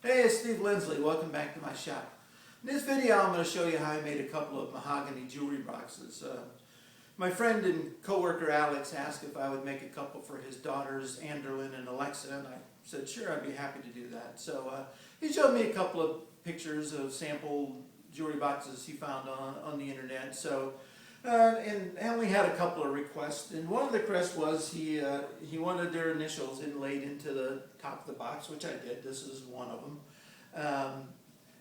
Hey, it's Steve Lindsley. Welcome back to my shop. In this video, I'm going to show you how I made a couple of mahogany jewelry boxes. My friend and co-worker Alex asked if I would make a couple for his daughters, Anderlyn and Alexa, and I said, sure, I'd be happy to do that. So he showed me a couple of pictures of sample jewelry boxes he found on the internet. And I only had a couple of requests, and one of the requests was he wanted their initials inlaid into the top of the box, which I did. This is one of them.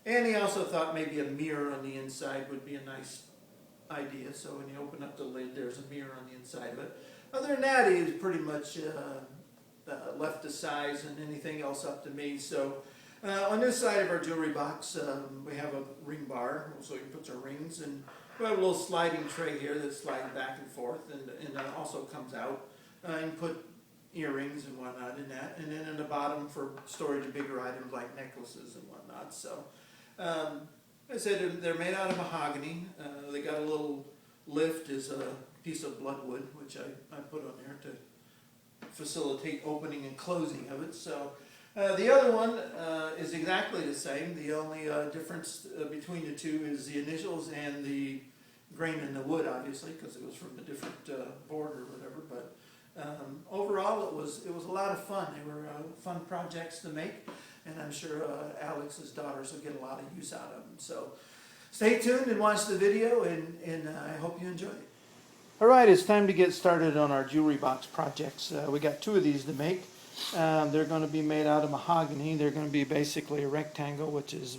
And he also thought maybe a mirror on the inside would be a nice idea. So when you open up the lid, there's a mirror on the inside of it. Other than that, he's pretty much left the size and anything else up to me. So on this side of our jewelry box, we have a ring bar, so he puts our rings, and we have a little sliding tray here that slides back and forth, and also comes out. And put earrings and whatnot in that, and then in the bottom for storage of bigger items like necklaces and whatnot. So I said they're made out of mahogany. They got a little lift as a piece of bloodwood, which I put on there to facilitate opening and closing of it. So the other one is exactly the same. The only difference between the two is the initials and the grain in the wood, obviously, because it was from a different board or whatever. But overall, it was a lot of fun. They were fun projects to make, and I'm sure Alex's daughters will get a lot of use out of them. So stay tuned and watch the video, and I hope you enjoy it. All right, it's time to get started on our jewelry box projects. We got two of these to make. They're going to be made out of mahogany. They're going to be basically a rectangle, which is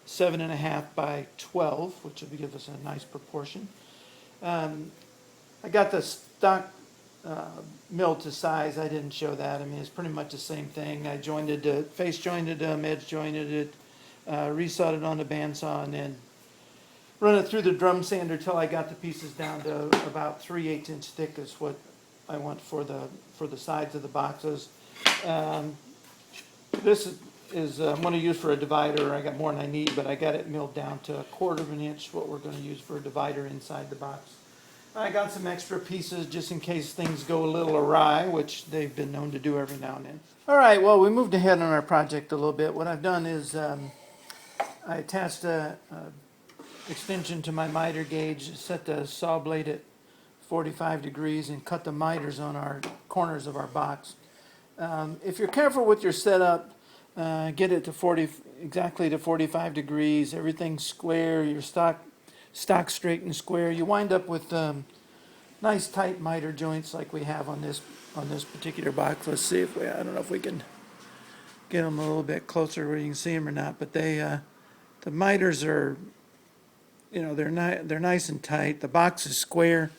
7.5 by 12, which will give us a nice proportion. I got the stock milled to size. I didn't show that. I mean, it's pretty much the same thing. I face jointed them, edge jointed it, resawed it on the bandsaw, and then run it through the drum sander till I got the pieces down to about 3/8 inch thick is what I want for the sides of the boxes. This is I'm going to use for a divider. I got more than I need, but I got it milled down to 1/4 of an inch, what we're going to use for a divider inside the box. I got some extra pieces just in case things go a little awry, which they've been known to do every now and then. All right, well, we moved ahead on our project a little bit. What I've done is I attached a extension to my miter gauge, set the saw blade at 45 degrees, and cut the miters on our corners of our box. If you're careful with your setup, get it to exactly to 45 degrees, everything's square, your stock straight and square. You wind up with nice tight miter joints like we have on this particular box. Let's see if I don't know if we can get them a little bit closer where you can see them or not, but the miters are, they're nice and tight. The box is square.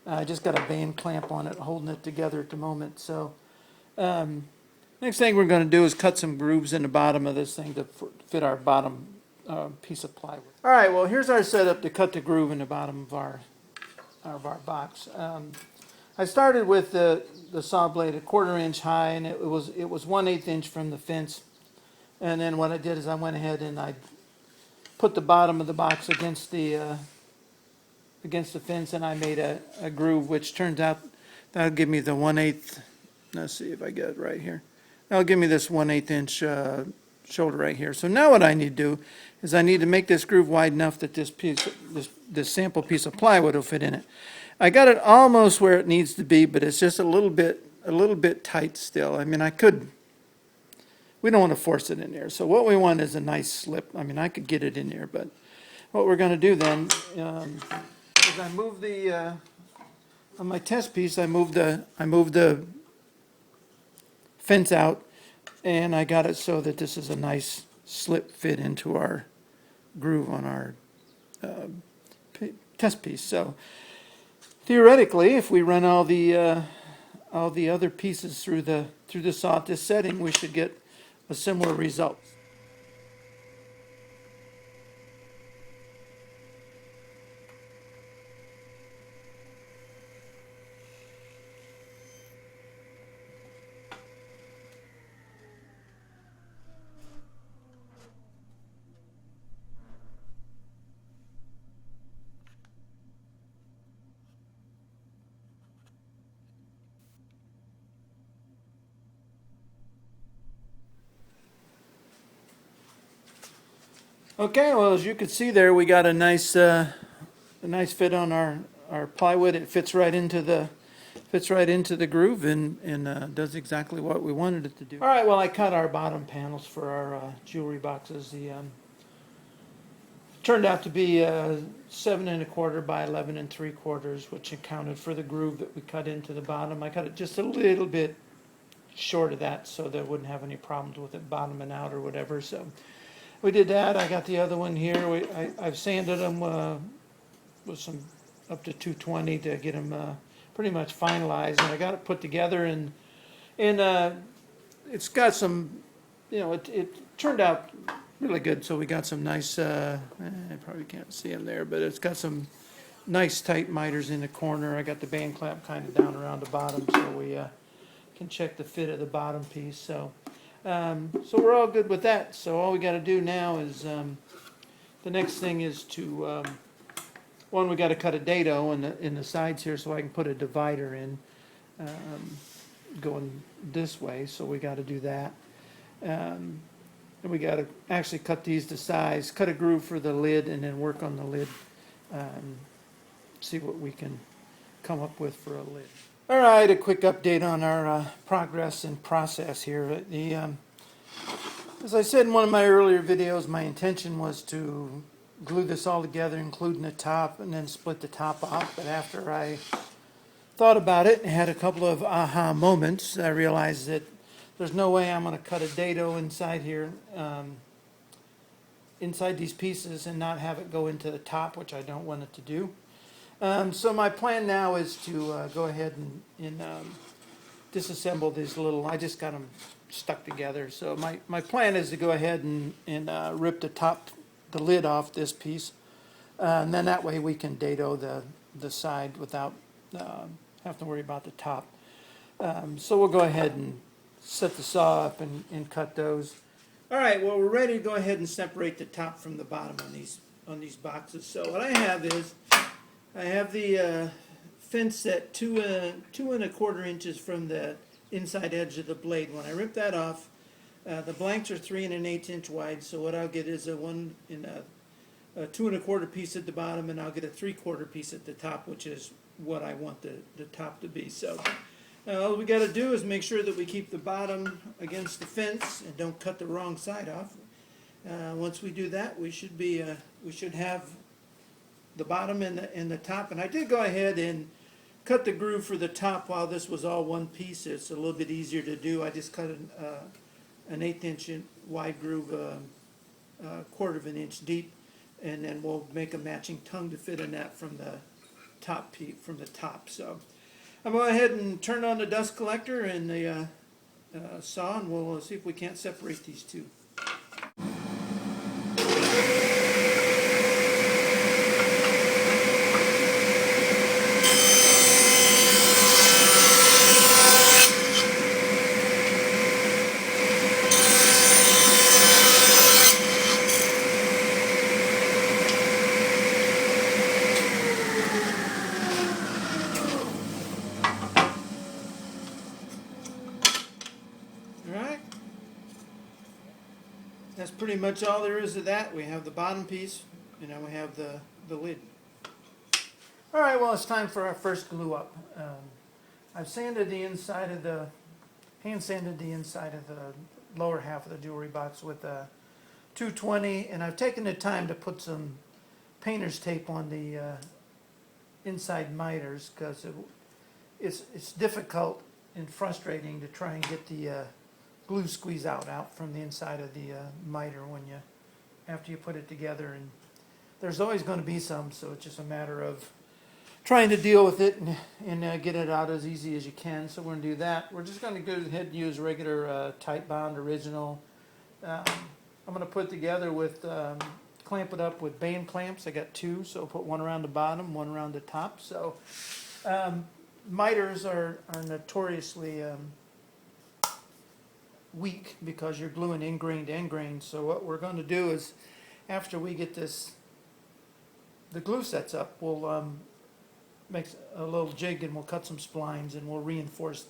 I just got a band clamp on it holding it together at the moment. So next thing we're going to do is cut some grooves in the bottom of this thing to fit our bottom piece of plywood. All right, well, here's our setup to cut the groove in the bottom of our box. I started with the saw blade 1/4 inch high, and it was 1/8 inch from the fence. And then what I did is I went ahead and I put the bottom of the box against the fence, and I made a groove, which turns out that'll give me the 1/8. Let's see if I get it right here. That'll give me this 1/8 inch shoulder right here. So now what I need to do is I need to make this groove wide enough that this sample piece of plywood will fit in it. I got it almost where it needs to be, but it's just a little bit tight still. I mean, we don't want to force it in there. So what we want is a nice slip. I mean, I could get it in there, but what we're going to do then is I move on my test piece, I moved the fence out, and I got it so that this is a nice slip fit into our groove on our test piece. So theoretically, if we run all the other pieces through the saw at this setting, we should get a similar result. Okay, well, as you can see there, we got a nice fit on our plywood. It fits right into the groove and does exactly what we wanted it to do. All right, well, I cut our bottom panels for our jewelry boxes. The turned out to be 7 1/4 by 11 3/4, which accounted for the groove that we cut into the bottom. I cut it just a little bit short of that so that I wouldn't have any problems with it bottoming out or whatever. So we did that. I got the other one here. I've sanded them with some up to 220 to get them pretty much finalized, and I got it put together, and it's got some, it turned out really good. So we got some nice, I probably can't see them there, but it's got some nice tight miters in the corner. I got the band clamp kind of down around the bottom, so we can check the fit of the bottom piece. So we're all good with that. So all we got to do now is the next thing is to one, we got to cut a dado in the sides here so I can put a divider in going this way. So we got to do that. And we got to actually cut these to size, cut a groove for the lid, and then work on the lid. See what we can come up with for a lid. All right, a quick update on our progress and process here. As I said in one of my earlier videos, my intention was to glue this all together, including the top, and then split the top off. But after I thought about it and had a couple of aha moments, I realized that there's no way I'm going to cut a dado inside here, inside these pieces, and not have it go into the top, which I don't want it to do. So my plan now is to go ahead and disassemble these little, I just got them stuck together. So my plan is to go ahead and rip the lid off this piece. And then that way we can dado the side without having to worry about the top. So we'll go ahead and set the saw up and cut those. All right, well, we're ready to go ahead and separate the top from the bottom on these boxes. So what I have is, I have the fence set 2 1/4 inches from the inside edge of the blade. When I rip that off, the blanks are 3 1/8 inch wide. So what I'll get is a 2 1/4 piece at the bottom, and I'll get a 3/4 piece at the top, which is what I want the top to be. So all we got to do is make sure that we keep the bottom against the fence and don't cut the wrong side off. Once we do that, we should have the bottom and the top. And I did go ahead and cut the groove for the top while this was all one piece. It's a little bit easier to do. I just cut an 1/8 inch wide groove, 1/4 inch deep, and then we'll make a matching tongue to fit in that from the top. So I'm going to go ahead and turn on the dust collector and the saw, and we'll see if we can't separate these two. That's pretty much all there is to that. We have the bottom piece, and then we have the lid. All right, well, it's time for our first glue up. I've sanded the inside of hand sanded the inside of the lower half of the jewelry box with a 220, and I've taken the time to put some painter's tape on the inside miters, because it's difficult and frustrating to try and get the glue squeeze out from the inside of the miter after you put it together. And there's always going to be some, so it's just a matter of trying to deal with it and get it out as easy as you can. So we're going to do that. We're just going to go ahead and use regular tight bound original. I'm going to put it together with clamp it up with band clamps. I got 2, so I'll put one around the bottom, one around the top. So miters are notoriously weak because you're gluing ingrain to ingrain. So what we're going to do is, after we get the glue sets up, we'll make a little jig and we'll cut some splines and we'll reinforce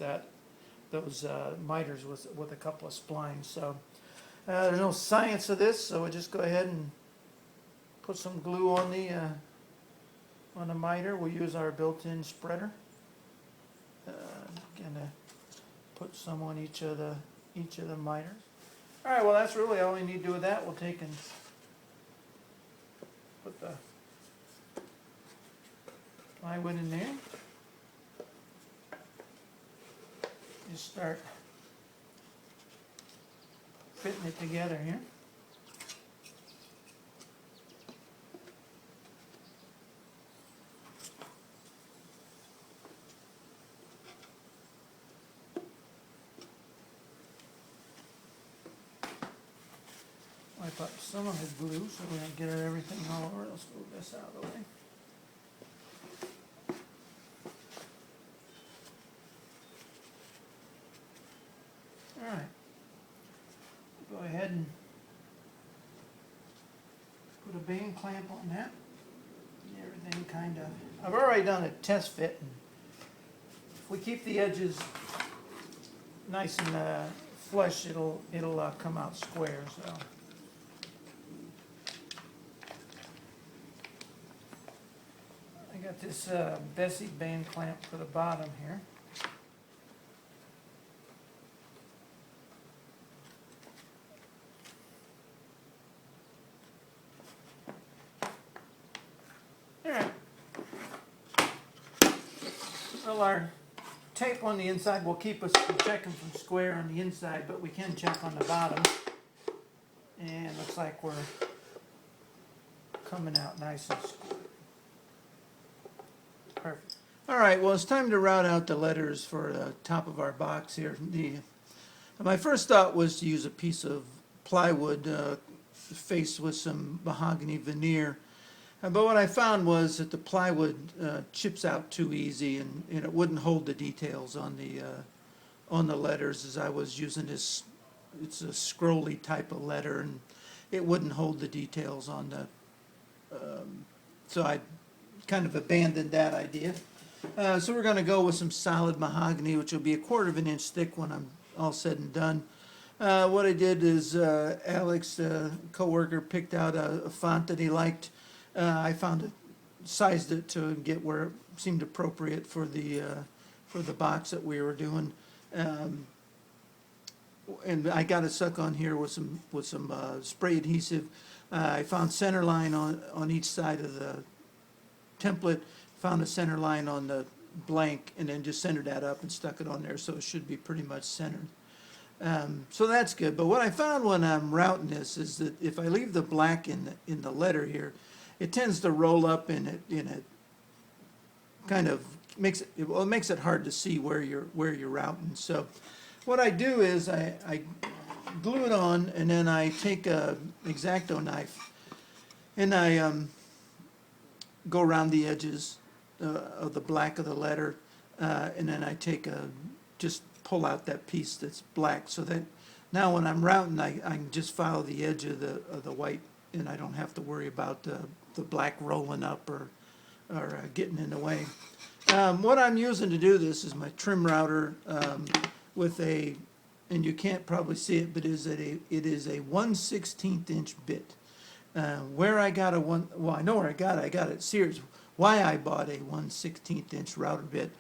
those miters with a couple of splines. So there's no science to this, so we'll just go ahead and put some glue on the miter. We'll use our built-in spreader. Gonna put some on each of the miters. All right, well that's really all we need to do with that. We'll take and put the plywood in there. Just start fitting it together here. Wipe up some of the glue so we don't get everything all over. Let's move this out of the way. Alright, go ahead and put a band clamp on that. Everything kind of, I've already done a test fit. And if we keep the edges nice and flush, it'll come out square. So. I got this Bessie band clamp for the bottom here. Alright. Well, our tape on the inside will keep us from checking from square on the inside, but we can check on the bottom. And looks like we're coming out nice and square. Perfect. All right, well, it's time to route out the letters for the top of our box here. My first thought was to use a piece of plywood faced with some mahogany veneer. But what I found was that the plywood chips out too easy, and it wouldn't hold the details on the letters, as I was using this. It's a scrolly type of letter, and it wouldn't hold the details on the. So I kind of abandoned that idea. So we're going to go with some solid mahogany, which will be 1/4 of an inch thick when I'm all said and done. What I did is Alex, co-worker, picked out a font that he liked. I found it, sized it to get where it seemed appropriate for the box that we were doing. And I got it stuck on here with some spray adhesive. I found center line on each side of the template, found a center line on the blank, and then just centered that up and stuck it on there, so it should be pretty much centered. So that's good. But what I found when I'm routing this is that if I leave the black in the letter here, it tends to roll up in it kind of makes it hard to see where you're routing. So what I do is I glue it on, and then I take a X-Acto knife and I go around the edges of the black of the letter, and then I just pull out that piece that's black, so that now when I'm routing, I can just follow the edge of the white, and I don't have to worry about the black rolling up or getting in the way. What I'm using to do this is my trim router with and you can't probably see it, but it is a 1/16 inch bit. Where I got I know where I got it at Sears. Why I bought a 1/16 inch router bit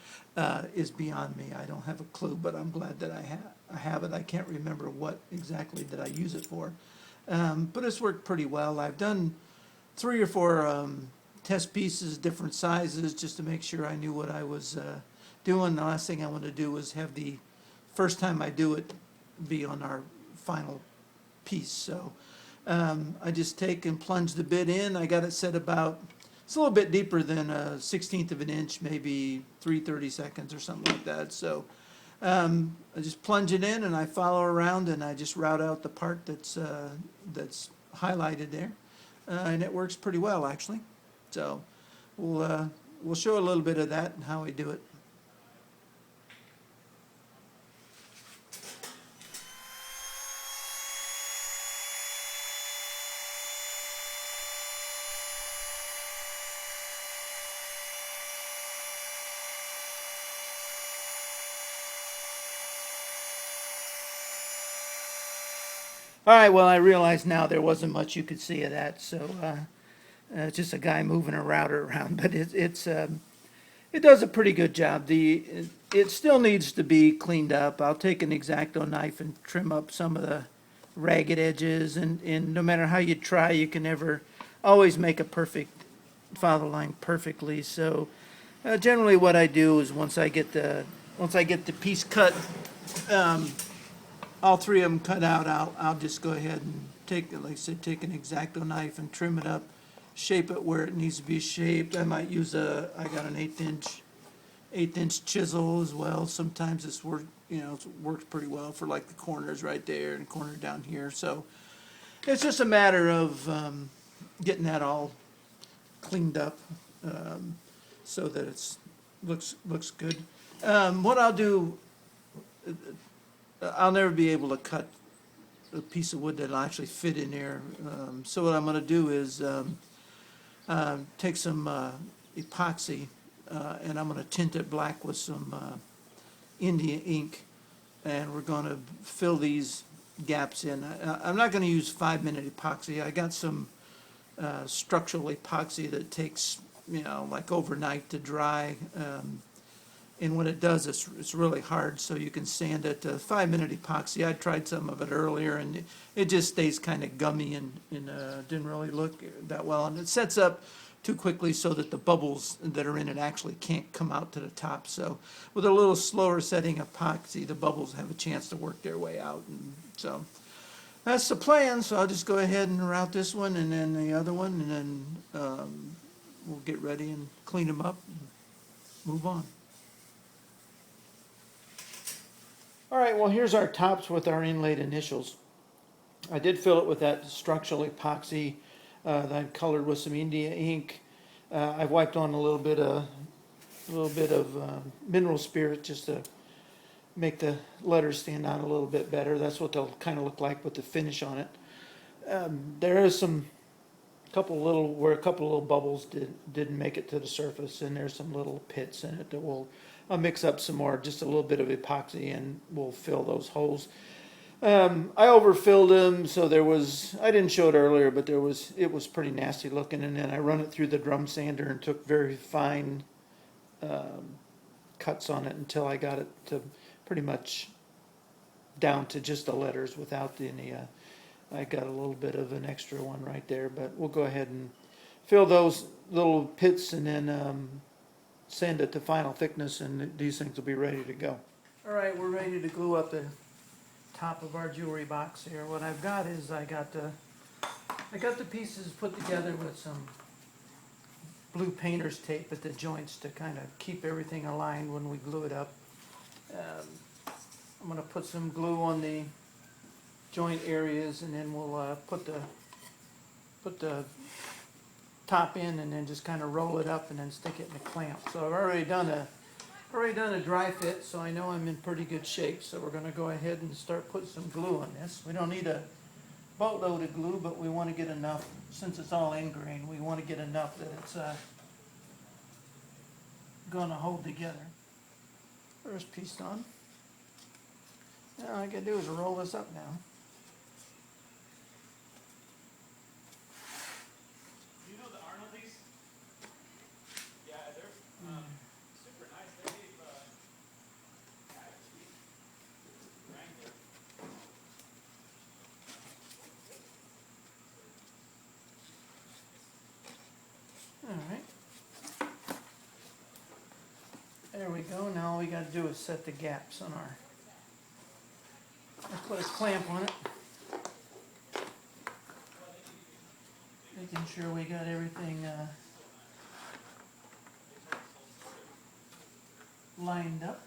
is beyond me. I don't have a clue, but I'm glad that I have it. I can't remember what exactly that I use it for. But it's worked pretty well. I've done 3 or 4 test pieces, different sizes, just to make sure I knew what I was doing. The last thing I want to do was have the first time I do it be on our final piece. So I just take and plunge the bit in. I got it set about, it's a little bit deeper than a 1/16 of an inch, maybe 3/32 or something like that. So I just plunge it in and I follow around and I just route out the part that's highlighted there, and it works pretty well actually. So we'll show a little bit of that and how we do it. All right, well, I realize now there wasn't much you could see of that, so just a guy moving a router around, but it does a pretty good job. It still needs to be cleaned up. I'll take an X-Acto knife and trim up some of the ragged edges, and no matter how you try, you can never always make a perfect follow the line perfectly. So generally what I do is once I get the piece cut, all three of them cut out, I'll just go ahead and take, like I said, take an X-Acto knife and trim it up, shape it where it needs to be shaped. I might use I got an eighth inch chisel as well. Sometimes it's works pretty well for like the corners right there and corner down here. So it's just a matter of getting that all cleaned up so that it looks good. What I'll do, I'll never be able to cut a piece of wood that'll actually fit in there. So what I'm going to do is take some epoxy and I'm going to tint it black with some India ink, and we're going to fill these gaps in. I'm not going to use 5-minute epoxy. I got some structural epoxy that takes like overnight to dry. And when it does, it's really hard, so you can sand it. 5-minute epoxy, I tried some of it earlier, and it just stays kind of gummy and didn't really look that well. And it sets up too quickly so that the bubbles that are in it actually can't come out to the top. So with a little slower setting epoxy, the bubbles have a chance to work their way out. And so that's the plan. So I'll just go ahead and route this one and then the other one, and then we'll get ready and clean them up and move on. All right, well, here's our tops with our inlaid initials. I did fill it with that structural epoxy that I colored with some India ink. I've wiped on a little bit of mineral spirit just to make the letters stand out a little bit better. That's what they'll kind of look like with the finish on it. There is a couple little bubbles didn't make it to the surface, and there's some little pits in it that I'll mix up some more, just a little bit of epoxy, and we'll fill those holes. I overfilled them, so I didn't show it earlier, but it was pretty nasty looking, and then I run it through the drum sander and took very fine cuts on it until I got it to pretty much down to just the letters without any, I got a little bit of an extra one right there, but we'll go ahead and fill those little pits and then sand it to final thickness, and these things will be ready to go. All right, we're ready to glue up the top of our jewelry box here. What I've got is I got the pieces put together with some blue painter's tape at the joints to kind of keep everything aligned when we glue it up. I'm going to put some glue on the joint areas, and then we'll put the top in, and then just kind of roll it up and then stick it in a clamp. So I've already done a dry fit, so I know I'm in pretty good shape. So we're going to go ahead and start putting some glue on this. We don't need a boatload of glue, but we want to get enough, since it's all ingrain, we want to get enough that it's going to hold together. First piece done. Now all I got to do is roll this up now. Super nice. They gave All right. There we go. Now all we got to do is set the gaps on our. Let's put a clamp on it. Making sure we got everything lined up.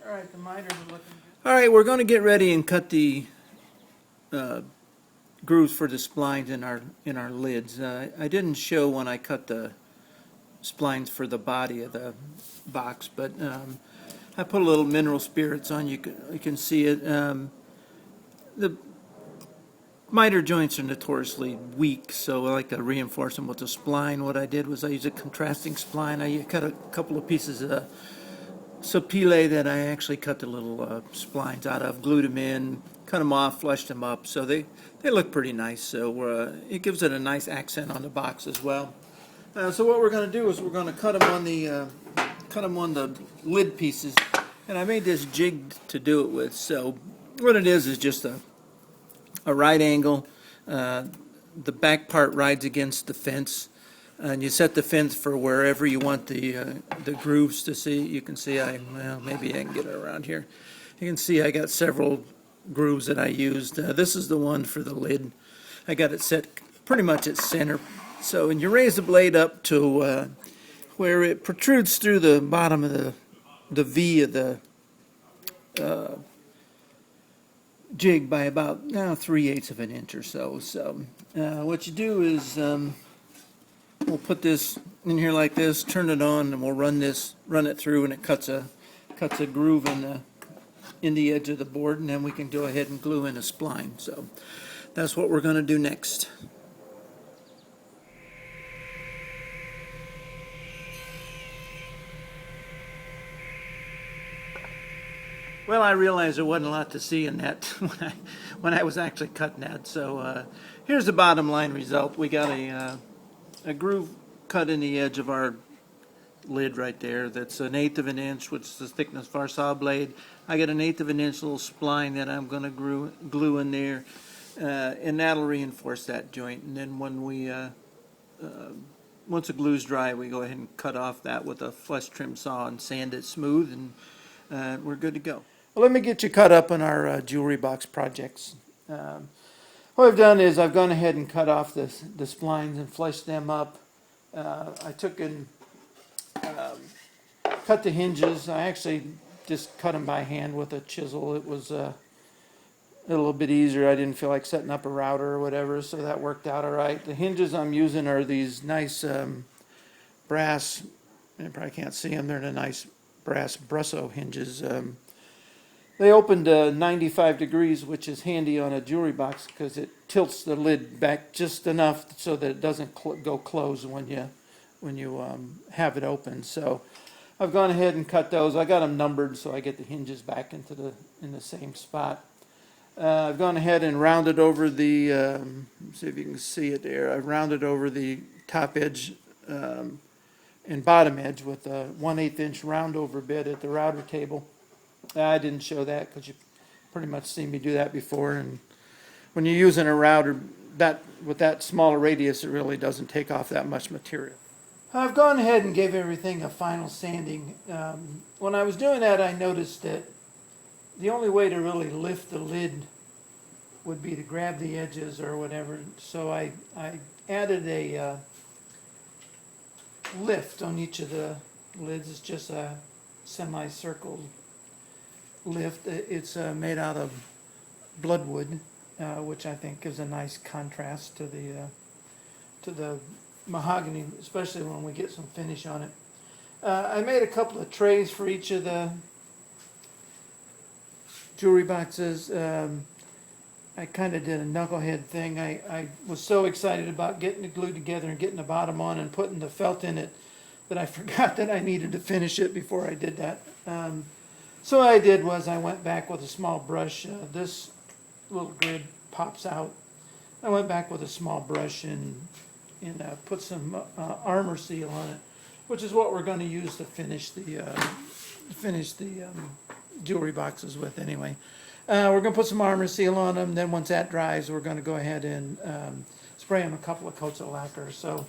All right, the miters are looking good. All right, we're going to get ready and cut the grooves for the splines in our lids. I didn't show when I cut the splines for the body of the box, but I put a little mineral spirits on. You can see it. miter joints are notoriously weak, so I like to reinforce them with a spline. What I did was I used a contrasting spline. I cut a couple of pieces of sapele that I actually cut the little splines out of, glued them in, cut them off, fleshed them up, so they look pretty nice. So it gives it a nice accent on the box as well. So what we're going to do is we're going to cut them on the lid pieces, and I made this jig to do it with. So what it is just a right angle. The back part rides against the fence, and you set the fence for wherever you want the grooves to see. You can see maybe I can get it around here. You can see I got several grooves that I used. This is the one for the lid. I got it set pretty much at center. So, and you raise the blade up to where it protrudes through the bottom of the V of the jig by about 3/8 of an inch or so. So what you do is we'll put this in here like this, turn it on, and we'll run it through, and it cuts a groove in the edge of the board, and then we can go ahead and glue in a spline. So that's what we're going to do next. Well, I realized there wasn't a lot to see in that when I was actually cutting that. So here's the bottom line result. We got a groove cut in the edge of our lid right there. That's 1/8 of an inch, which is the thickness of our saw blade. I got 1/8 of an inch little spline that I'm going to glue in there, and that'll reinforce that joint. And then when once the glue's dry, we go ahead and cut off that with a flush trim saw and sand it smooth, and we're good to go. Well, let me get you caught up on our jewelry box projects. What I've done is I've gone ahead and cut off the splines and fleshed them up. I took and cut the hinges. I actually just cut them by hand with a chisel. It was a little bit easier. I didn't feel like setting up a router or whatever, so that worked out all right. The hinges I'm using are these nice brass, you probably can't see them, they're the nice brass Brusso hinges. They open to 95 degrees, which is handy on a jewelry box because it tilts the lid back just enough so that it doesn't go closed when you have it open. So I've gone ahead and cut those. I got them numbered so I get the hinges back in the same spot. I've gone ahead and rounded over the, see if you can see it there. I've rounded over the top edge and bottom edge with a 1/8 inch round over bit at the router table. I didn't show that because you pretty much seen me do that before. And when you're using a router with that smaller radius, it really doesn't take off that much material. I've gone ahead and gave everything a final sanding. When I was doing that, I noticed that the only way to really lift the lid would be to grab the edges or whatever. So I added a lift on each of the lids. It's just a semicircle lift. It's made out of bloodwood, which I think gives a nice contrast to the mahogany, especially when we get some finish on it. I made a couple of trays for each of the jewelry boxes. I kind of did a knucklehead thing. I was so excited about getting the glue together and getting the bottom on and putting the felt in it that I forgot that I needed to finish it before I did that. So what I did was I went back with a small brush. This little grid pops out. I went back with a small brush and put some armor seal on it, which is what we're going to use to finish the jewelry boxes with anyway. We're going to put some armor seal on them. Then once that dries, we're going to go ahead and spray them a couple of coats of lacquer. So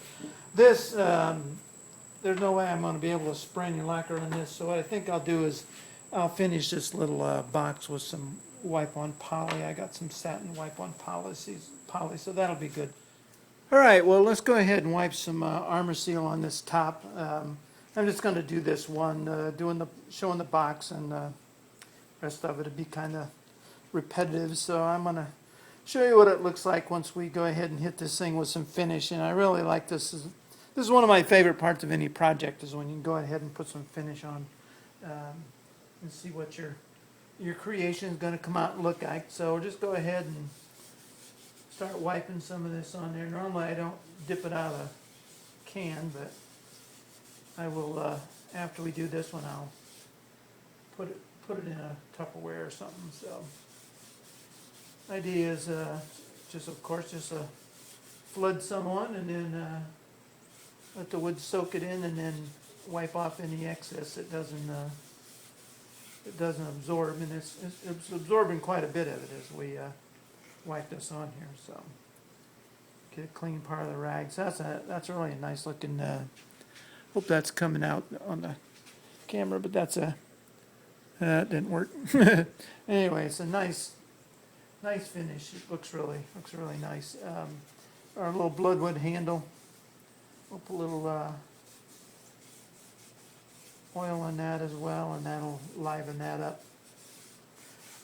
this, there's no way I'm going to be able to spray any lacquer on this. So what I think I'll do is I'll finish this little box with some wipe-on poly. I got some satin wipe-on poly, so that'll be good. All right, well, let's go ahead and wipe some armor seal on this top. I'm just going to do this one, showing the box, and the rest of it will be kind of repetitive. So I'm going to show you what it looks like once we go ahead and hit this thing with some finish. And I really like this. This is one of my favorite parts of any project, is when you can go ahead and put some finish on and see what your creation is going to come out and look like. So we'll just go ahead and start wiping some of this on there. Normally I don't dip it out of a can, but I will, after we do this one, I'll put it in a Tupperware or something. So idea is just, of course, just flood some on and then let the wood soak it in and then wipe off any excess that doesn't absorb. And it's absorbing quite a bit of it as we wipe this on here. So get a clean part of the rag. So that's really a nice looking. Hope that's coming out on the camera, but that didn't work. Anyway, it's a nice finish. It looks really nice. Our little bloodwood handle. We'll put a little oil on that as well, and that'll liven that up.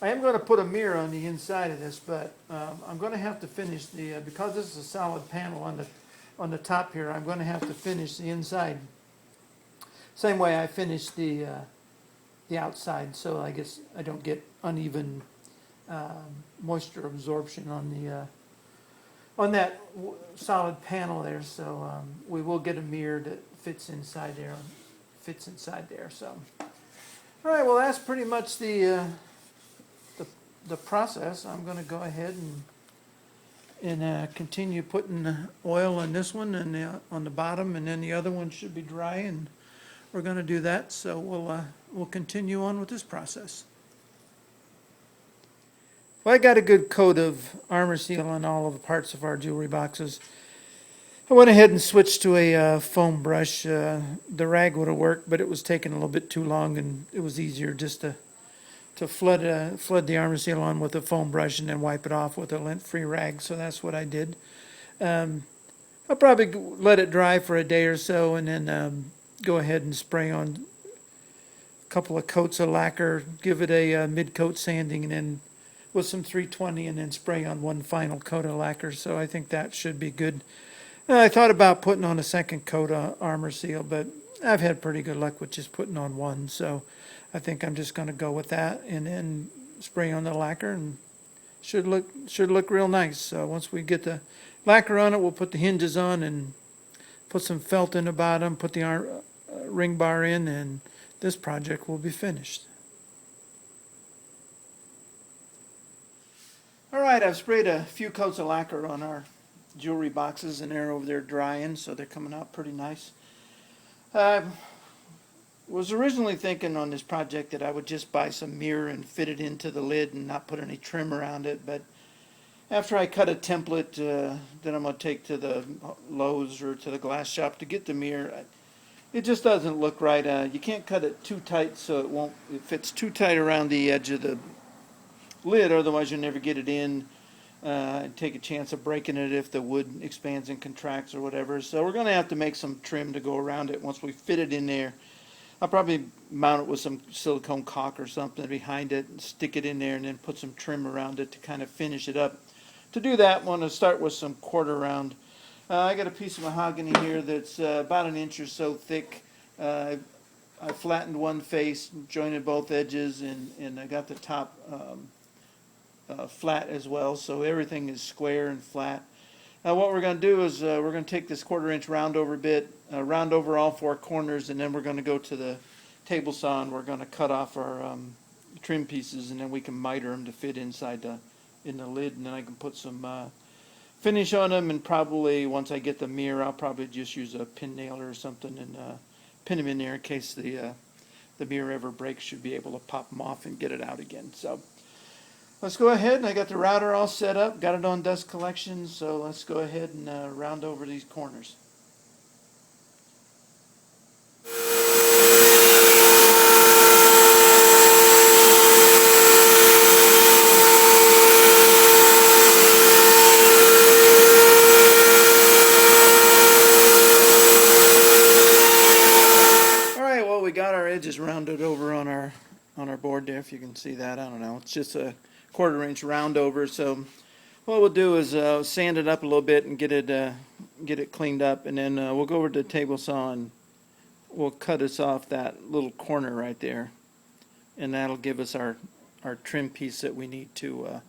I am going to put a mirror on the inside of this, but I'm going to have to finish the because this is a solid panel on the top here. I'm going to have to finish the inside same way I finished the outside, so I guess I don't get uneven moisture absorption on that solid panel there. So we will get a mirror that fits inside there. So, all right. Well, that's pretty much the process. I'm going to go ahead and continue putting oil on this one and on the bottom, and then the other one should be dry, and we're going to do that. So we'll continue on with this process. Well, I got a good coat of Armor Seal on all of the parts of our jewelry boxes. I went ahead and switched to a foam brush. The rag would have worked, but it was taking a little bit too long, and it was easier just to flood the Armor Seal on with a foam brush and then wipe it off with a lint-free rag. So that's what I did. I'll probably let it dry for a day or so, and then go ahead and spray on a couple of coats of lacquer, give it a mid-coat sanding, and then with some 320, and then spray on one final coat of lacquer. So I think that should be good. I thought about putting on a second coat of Armor Seal, but I've had pretty good luck with just putting on one. So I think I'm just going to go with that and then spray on the lacquer, and should look real nice. So once we get the lacquer on it, we'll put the hinges on and put some felt in the bottom, put the ring bar in, and this project will be finished. All right, I've sprayed a few coats of lacquer on our jewelry boxes, and they're over there drying, so they're coming out pretty nice. Was originally thinking on this project that I would just buy some mirror and fit it into the lid and not put any trim around it, but after I cut a template that I'm going to take to the Lowe's or to the glass shop to get the mirror, it just doesn't look right. You can't cut it too tight so it fits too tight around the edge of the lid, otherwise you'll never get it in. Take a chance of breaking it if the wood expands and contracts or whatever. So we're going to have to make some trim to go around it once we fit it in there. I'll probably mount it with some silicone caulk or something behind it and stick it in there, and then put some trim around it to kind of finish it up. To do that, I'm going to start with some quarter round. I got a piece of mahogany here that's about an inch or so thick. I flattened one face, jointed both edges, and I got the top flat as well, so everything is square and flat. What we're going to do is we're going to take this 1/4 inch round over bit, round over all four corners, and then we're going to go to the table saw and we're going to cut off our trim pieces, and then we can miter them to fit inside in the lid, and then I can put some finish on them, and probably once I get the mirror, I'll probably just use a pin nailer or something and pin them in there in case the mirror ever breaks. Should be able to pop them off and get it out again. So let's go ahead, and I got the router all set up, got it on dust collection, so let's go ahead and round over these corners. Alright, well, we got our edges rounded over on our board there, if you can see that. I don't know, it's just a 1/4 inch round over. So what we'll do is sand it up a little bit and get it cleaned up, and then we'll go over to the table saw and we'll cut us off that little corner right there, and that'll give us our trim piece that we need to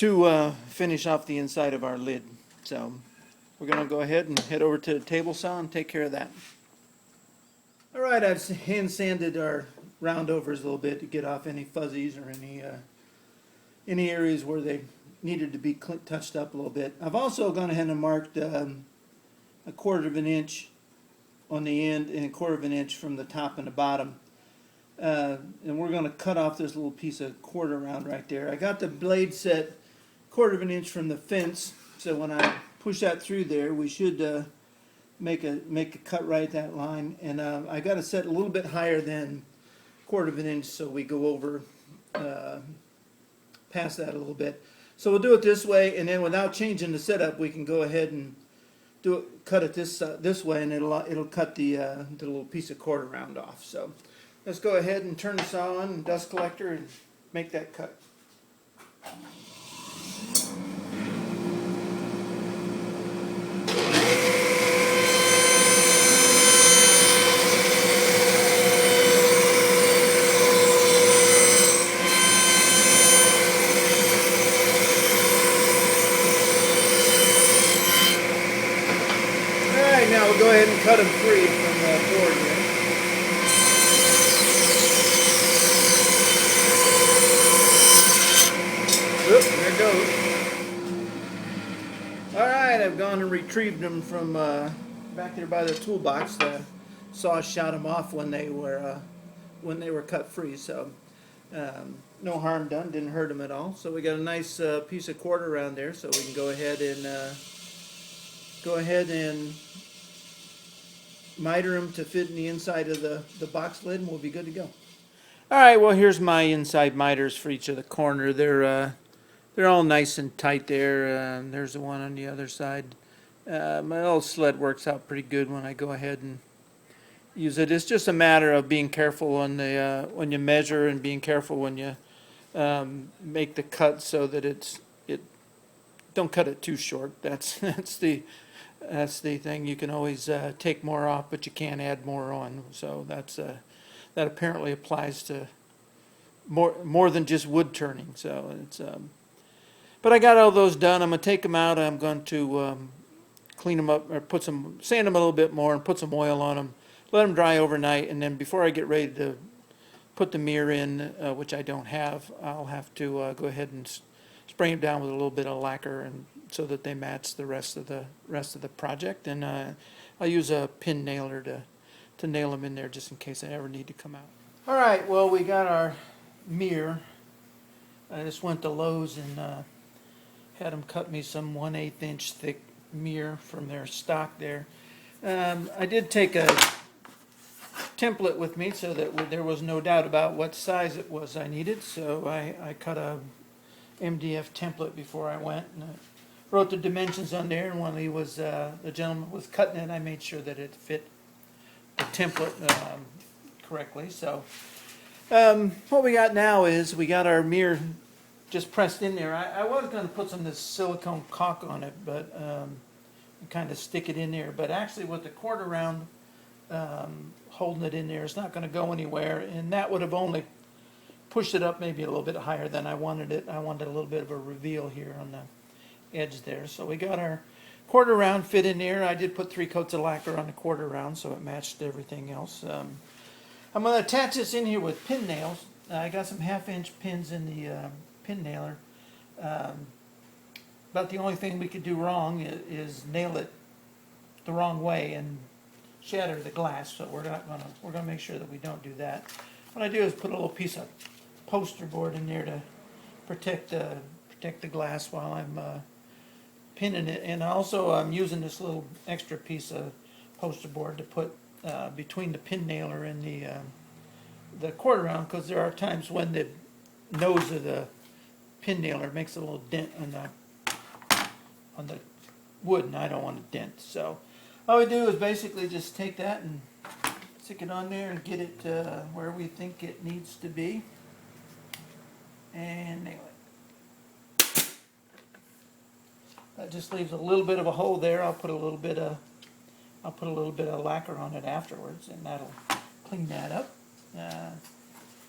to finish off the inside of our lid. So we're going to go ahead and head over to the table saw and take care of that. All right, I've hand sanded our roundovers a little bit to get off any fuzzies or any areas where they needed to be touched up a little bit. I've also gone ahead and marked a 1/4 of an inch on the end and 1/4 of an inch from the top and the bottom. And we're going to cut off this little piece of quarter round right there. I got the blade set 1/4 of an inch from the fence, so when I push that through there, we should make a cut right at that line. And I got it set a little bit higher than 1/4 of an inch, so we go over past that a little bit. So we'll do it this way, and then without changing the setup, we can go ahead and cut it this way, and it'll cut the little piece of quarter round off. So let's go ahead and turn the saw on, dust collector, and make that cut. Alright, now we'll go ahead and cut them free from the board here. Oop, there it goes. Alright, I've gone and retrieved them from back there by the toolbox. The saw shot them off when they were cut free, so no harm done, didn't hurt them at all. So we got a nice piece of quarter around there, so we can go ahead and miter them to fit in the inside of the box lid, and we'll be good to go. Alright, well here's my inside miters for each of the corner. They're all nice and tight there. There's the one on the other side. My little sled works out pretty good when I go ahead and use it. It's just a matter of being careful when you measure, and being careful when you make the cut so that don't cut it too short. That's the thing. You can always take more off, but you can't add more on. So that apparently applies to more than just wood turning. So it's but I got all those done. I'm gonna take them out. I'm going to clean them up, or sand them a little bit more, and put some oil on them. Let them dry overnight, and then before I get ready to put the mirror in, which I don't have, I'll have to go ahead and spray them down with a little bit of lacquer, and so that they match the rest of the project. And I'll use a pin nailer to nail them in there just in case I ever need to come out. All right, well, we got our mirror. I just went to Lowe's and had them cut me some 1/8 inch thick mirror from their stock there. I did take a template with me so that there was no doubt about what size it was I needed. So I cut a MDF template before I went, and I wrote the dimensions on there. And when the gentleman was cutting it, I made sure that it fit the template correctly. So what we got now is we got our mirror just pressed in there. I was going to put some of this silicone caulk on it, but kind of stick it in there. But actually with the quarter round holding it in there, it's not going to go anywhere, and that would have only pushed it up maybe a little bit higher than I wanted it. I wanted a little bit of a reveal here on the edge there. So we got our quarter round fit in there. I did put 3 coats of lacquer on the quarter round so it matched everything else. I'm going to attach this in here with pin nails. I got some 1/2 inch pins in the pin nailer. But the only thing we could do wrong is nail it the wrong way and shatter the glass. So we're gonna make sure that we don't do that. What I do is put a little piece of poster board in there to protect the glass while I'm pinning it. And also I'm using this little extra piece of poster board to put between the pin nailer and the quarter round, because there are times when the nose of the pin nailer makes a little dent on the wood, and I don't want a dent. So all we do is basically just take that and stick it on there and get it where we think it needs to be, and nail it. That just leaves a little bit of a hole there. I'll put a little bit of lacquer on it afterwards, and that'll clean that up.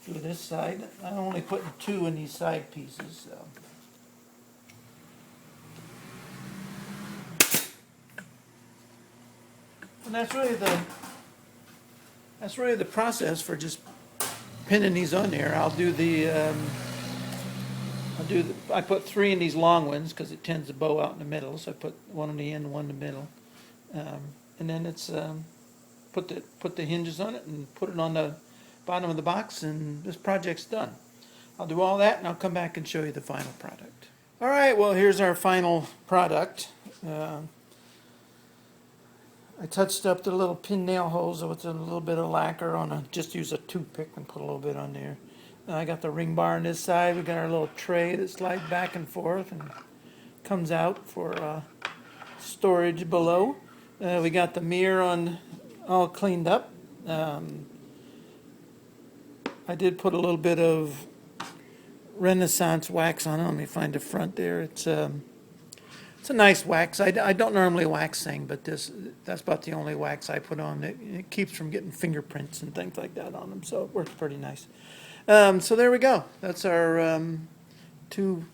Do this side. I'm only putting 2 in these side pieces. So. And that's really the process for just pinning these on there. I put 3 in these long ones because it tends to bow out in the middle. So I put one on the end, one in the middle, and then it's put the hinges on it and put it on the bottom of the box, and this project's done. I'll do all that and I'll come back and show you the final product. All right, well, here's our final product. I touched up the little pin nail holes with a little bit of lacquer just use a toothpick and put a little bit on there. I got the ring bar on this side. We got our little tray that slides back and forth and comes out for storage below. We got the mirror all cleaned up. I did put a little bit of Renaissance wax on it. Let me find the front there. It's a nice wax. I don't normally wax thing, but that's about the only wax I put on. It keeps from getting fingerprints and things like that on them, so it works pretty nice. So there we go. That's our 2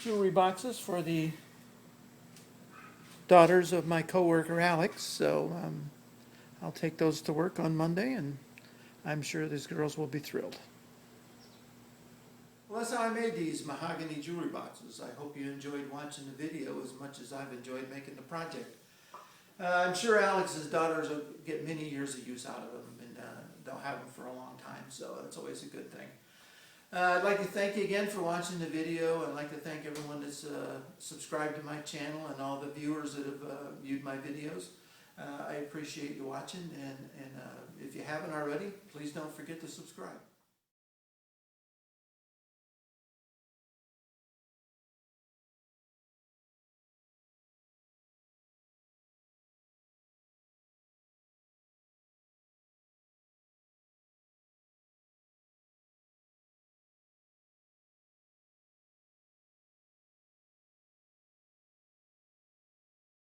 jewelry boxes for the daughters of my coworker Alex. So I'll take those to work on Monday, and I'm sure these girls will be thrilled. Well, that's how I made these mahogany jewelry boxes. I hope you enjoyed watching the video as much as I've enjoyed making the project. I'm sure Alex's daughters will get many years of use out of them, and they'll have them for a long time, so that's always a good thing. I'd like to thank you again for watching the video. I'd like to thank everyone that's subscribed to my channel and all the viewers that have viewed my videos. I appreciate you watching, and if you haven't already, please don't forget to subscribe.